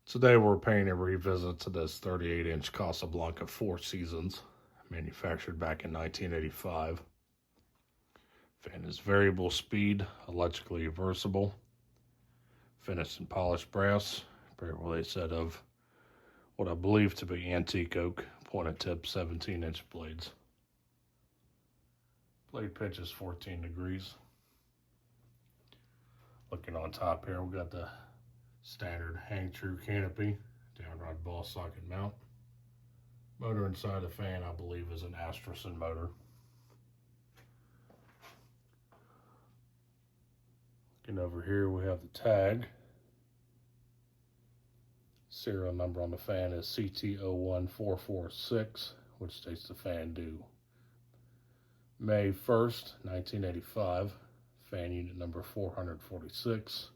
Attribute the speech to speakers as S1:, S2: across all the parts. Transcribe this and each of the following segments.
S1: Today we're paying a revisit to this 38-inch Casablanca Four Seasons, manufactured back in 1985. Fan is variable speed, electrically reversible, finished in polished brass, paired with a set of what I believe to be antique oak, pointed tip 17-inch blades. Blade pitch is 14 degrees. Looking on top here, we got the standard hang true canopy, downright ball socket mount. Motor inside the fan, I believe, is an Astrocin motor. Looking over here, we have the tag. Serial number on the fan is CT01446, which states the fan due May 1st, 1985. Fan unit number 446.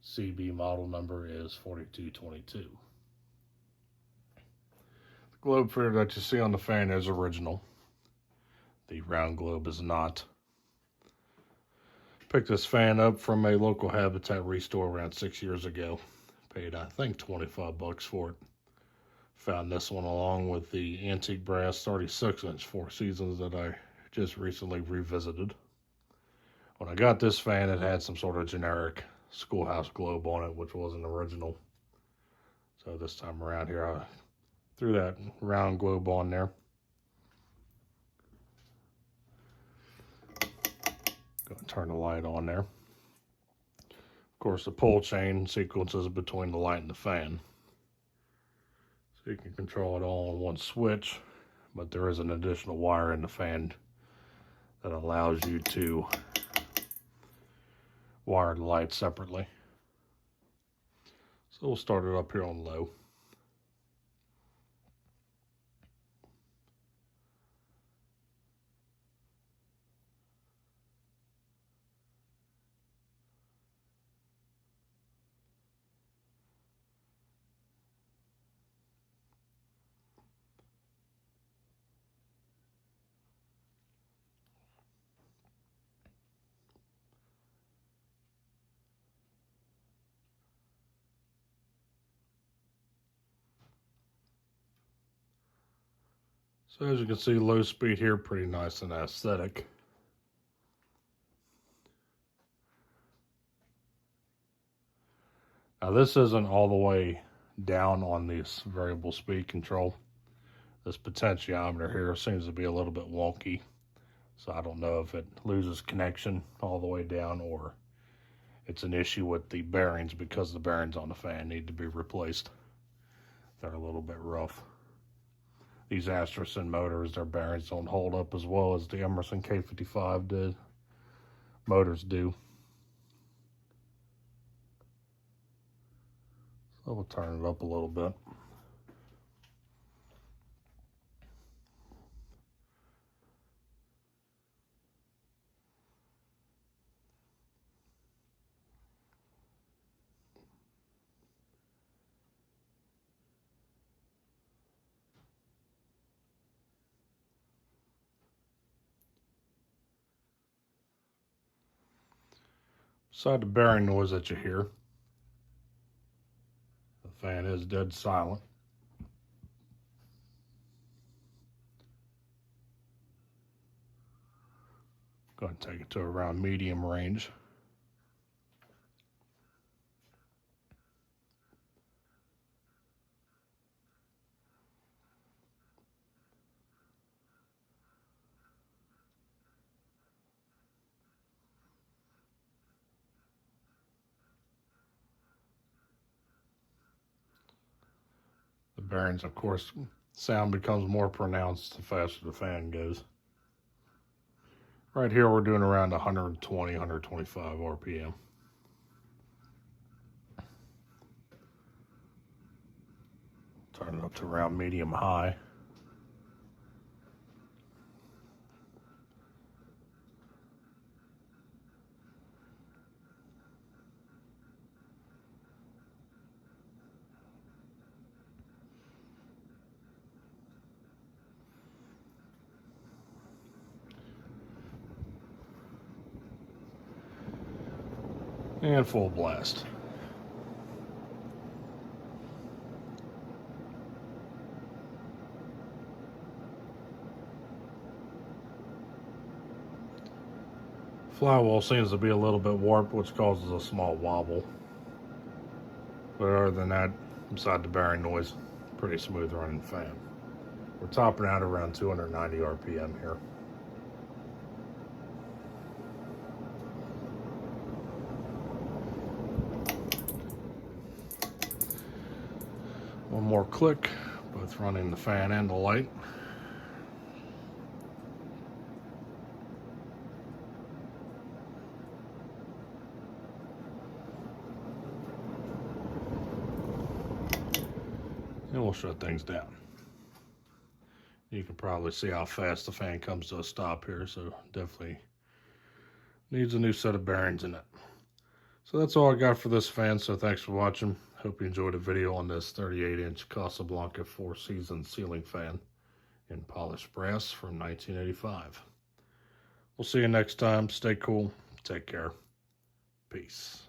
S1: CB model number is 4222. The globe fitter that you see on the fan is original. The round globe is not. Picked this fan up from a local Habitat restore around 6 years ago. Paid, I think, 25 bucks for it. Found this one along with the antique brass 36-inch Four Seasons that I just recently revisited. When I got this fan, it had some sort of generic schoolhouse globe on it, which wasn't original. So this time around here, I threw that round globe on there. Go and turn the light on there. Of course, the pull chain sequences between the light and the fan. So you can control it all on one switch, but there is an additional wire in the fan that allows you to wire the light separately. So we'll start it up here on low. So as you can see, low speed here, pretty nice and aesthetic. Now this isn't all the way down on this variable speed control. This potentiometer here seems to be a little bit wonky. So I don't know if it loses connection all the way down or it's an issue with the bearings because the bearings on the fan need to be replaced. They're a little bit rough. These Astrocin motors, their bearings don't hold up as well as the Emerson K55 motors do. So we'll turn it up a little bit. Beside the bearing noise that you hear, the fan is dead silent. Go ahead and take it to around medium range. The bearings, of course, sound becomes more pronounced the faster the fan goes. Right here, we're doing around 120, 125 RPM. Turn it up to around medium high. And full blast. Flywheel seems to be a little bit warped, which causes a small wobble. But other than that, beside the bearing noise, pretty smooth running fan. We're topping out around 290 RPM here. One more click, both running the fan and the light. And we'll shut things down. You can probably see how fast the fan comes to a stop here, so definitely needs a new set of bearings in it. So that's all I got for this fan, so thanks for watching. Hope you enjoyed the video on this 38-inch Casablanca 4-season ceiling fan in polished brass from 1985. We'll see you next time. Stay cool. Take care. Peace.